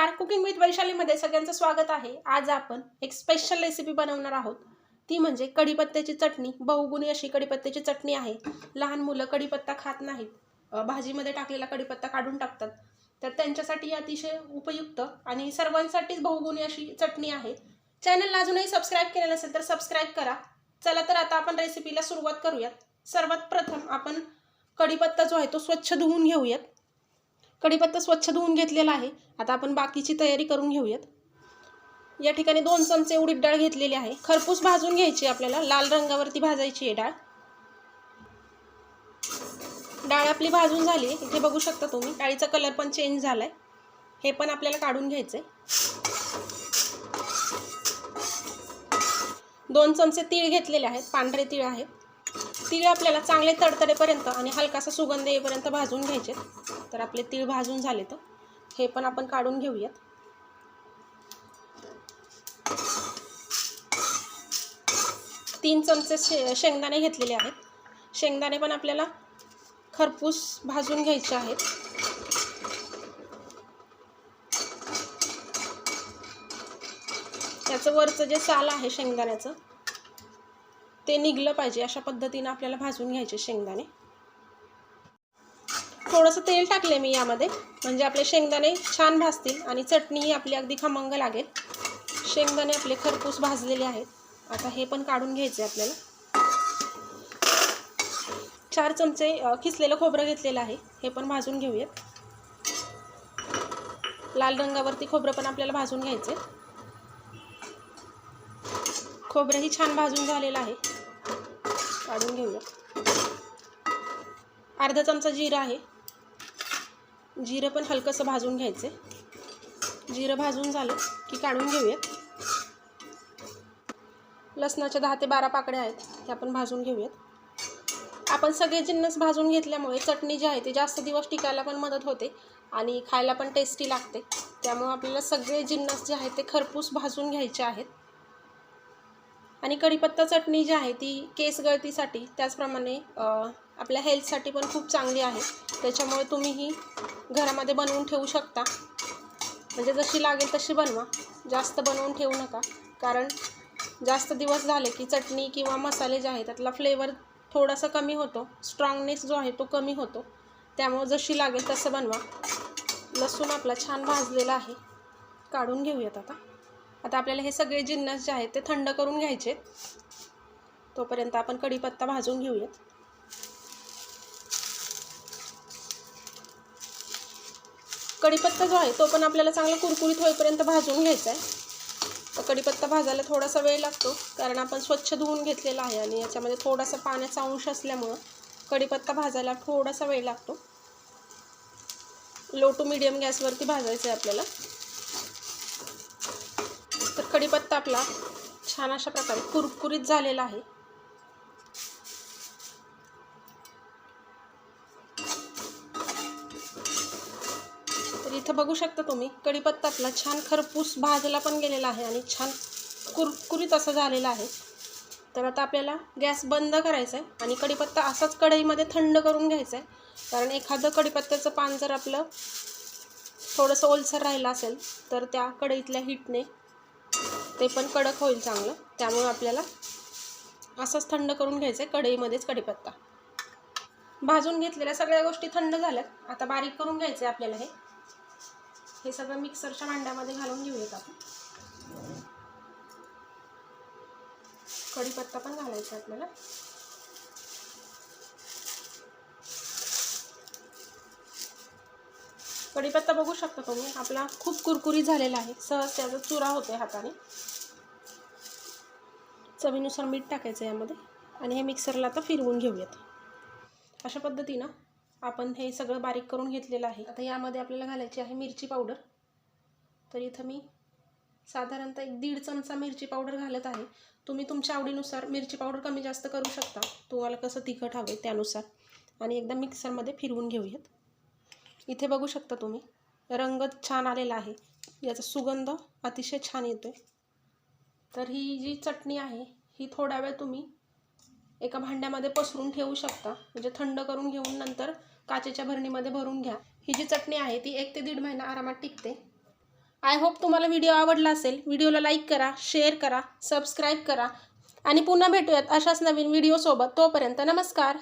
नमस्कार, cooking with वैशालीमध्ये सगळ्यांचं स्वागत आहे। आज आपण एक स्पेशल रेसिपी बनवणार आहोत, ती म्हणजे कढीपत्त्याची चटणी। बहुगुणी अशी कढीपत्त्याची चटणी आहे। लहान मुलं कढीपत्ता खात नाहीत, भाजीमध्ये टाकलेला कढीपत्ता काढून टाकतात, तर त्यांच्यासाठी अतिशय उपयुक्त आणि सर्वांसाठीच बहुगुणी अशी चटणी आहे। चॅनलला अजूनही सबस्क्राइब केलं नसेल तर सबस्क्राइब करा। चला तर आता आपण रेसिपीला सुरुवात करूयात। सर्वात प्रथम आपण कढीपत्ता जो आहे तो स्वच्छ धुवून घेऊयात। कढीपत्ता स्वच्छ धुवून घेतलेला आहे। आता आपण बाकीची तयारी करून घेऊयात। या ठिकाणी 2 चमचे उडीद डाळ घेतलेली आहे। खरपूस भाजून घ्यायची, आपल्याला लाल रंगावरती भाजायची आहे डाळ। डाळ आपली भाजून झाली, इथे बघू शकता तुम्ही डाळीचा कलर पण चेंज झालाय। हे पण आपल्याला काढून घ्यायचंय। 2 चमचे तीळ घेतलेले आहेत, पांढरे तीळ आहेत। तीळ आपल्याला चांगले तडतडेपर्यंत आणि हलकासा सुगंध येईपर्यंत भाजून घ्यायचे। तर आपले तीळ भाजून झाले, तर हे पण आपण काढून घेऊयात। 3 चमचे शेंगदाणे घेतलेले आहेत। शेंगदाणे पण आपल्याला खरपूस भाजून घ्यायचे आहेत। याचं वरचं जे साल आहे शेंगदाण्याचं ते निघलं पाहिजे, अशा पद्धतीने आपल्याला भाजून घ्यायचे शेंगदाणे। थोडंसं तेल टाकले मी यामध्ये, म्हणजे आपले शेंगदाणे छान भाजतील आणि चटणी आपली अगदी खमंग लागेल। शेंगदाणे आपले खरपूस भाजलेले आहेत। आता हे पण काढून घ्यायचे आपल्याला। 4 चमचे किसलेलं खोबरं घेतलेलं आहे, हे पण भाजून घेऊयात। लाल रंगावरती खोबरं पण आपल्याला भाजून घ्यायचे। खोबरंही छान भाजून झालेलं आहे, काढून घेऊयात। अर्धा चमचा जिरं आहे, जिरं पण हलकंसं भाजून घ्यायचे। जिरं भाजून झालं की काढून घेऊयात। लसणाच्या 10 ते 12 पाकळ्या आहेत, त्या पण भाजून घेऊयात। आपण सगळे जिन्नस भाजून घेतल्यामुळे चटणी जी आहे ती जास्त दिवस टिकायला पण मदत होते आणि खायला पण टेस्टी लागते। त्यामुळे आपल्याला सगळे जिन्नस जे आहेत ते खरपूस भाजून घ्यायचे आहेत। आणि कढीपत्ता चटणी जी आहे ती केस गळतीसाठी, त्याचप्रमाणे आपल्या हेल्थसाठी पण खूप चांगली आहे। त्याच्यामुळे तुम्ही ही घरामध्ये बनवून ठेवू शकता, म्हणजे जशी लागेल तशी बनवा, जास्त बनवून ठेवू नका। कारण जास्त दिवस झाले की चटणी किंवा मसाले जे आहेत त्यातला फ्लेवर थोडासा कमी होतो, स्ट्रॉंगनेस जो आहे तो कमी होतो। त्यामुळे जशी लागेल तसं बनवा। लसूण आपला छान भाजलेला आहे, काढून घेऊयात। आता आपल्याला हे सगळे जिन्नस जे आहेत ते थंड करून घ्यायचे। तोपर्यंत आपण कढीपत्ता भाजून घेऊयात। कढीपत्ता जो आहे तो पण आपल्याला चांगला कुरकुरीत होईपर्यंत भाजून घ्यायचा आहे। तर कढीपत्ता भाजायला थोडासा वेळ लागतो, कारण आपण स्वच्छ धुवून घेतलेला आहे आणि याच्यामध्ये थोडासा पाण्याचा अंश असल्यामुळं कढीपत्ता भाजायला थोडासा वेळ लागतो। लो टू मीडियम गॅसवरती भाजायचं आहे आपल्याला। तर कढीपत्ता आपला छान अशा प्रकारे कुरकुरीत झालेला आहे। तर इथं बघू शकता तुम्ही कढीपत्ता आपला छान खरपूस भाजला पण गेलेला आहे आणि छान कुरकुरीत असं झालेला आहे। तर आता आपल्याला गॅस बंद करायचा आहे आणि कढीपत्ता असाच कढईमध्ये थंड करून घ्यायचा आहे। कारण एखादं कढीपत्त्याचं पान जर आपलं थोडंसं ओलसर राहिलं असेल तर त्या कढईतल्या हीटने ते पण कडक होईल चांगलं। त्यामुळे आपल्याला असंच थंड करून घ्यायचं आहे कढईमध्येच कढीपत्ता। भाजून घेतलेल्या सगळ्या गोष्टी थंड झाल्यात। आता बारीक करून घ्यायचं आहे आपल्याला। हे सगळं मिक्सरच्या भांड्यामध्ये घालून घेऊयात आपण। कढीपत्ता पण घालायचा आपल्याला। कढीपत्ता बघू शकता तुम्ही आपला खूप कुरकुरीत झालेला आहे, सहज त्याचा चुरा होतोय हाताने। चवीनुसार मीठ टाकायचं यामध्ये आणि हे मिक्सरला आता फिरवून घेऊयात। अशा पद्धतीनं आपण हे सगळं बारीक करून घेतलेलं आहे। आता यामध्ये आपल्याला घालायची आहे मिरची पावडर। तर इथं मी साधारणतः 1-1.5 चमचा मिरची पावडर घालत आहे। तुम्ही तुमच्या आवडीनुसार मिरची पावडर कमी जास्त करू शकता, तुम्हाला कसं तिखट हवं त्यानुसार। आणि एकदा मिक्सरमध्ये फिरवून घेऊयात। इथे बघू शकता तुम्ही रंग छान आलेला आहे, याचा सुगंध अतिशय छान येतोय। तर ही जी चटणी आहे ही थोडा वेळ तुम्ही एका भांड्यामध्ये पसरून ठेवू शकता, म्हणजे थंड करून घेऊन नंतर काचेच्या भरणीमध्ये भरून घ्या। ही जी चटणी आहे ती 1 ते 1.5 महिना आरामात टिकते। आय होप तुम्हाला व्हिडिओ आवडला असेल. व्हिडिओला लाईक करा, शेअर करा, सबस्क्राईब करा आणि पुन्हा भेटूयात अशाच नवीन व्हिडिओसोबत. तोपर्यंत नमस्कार.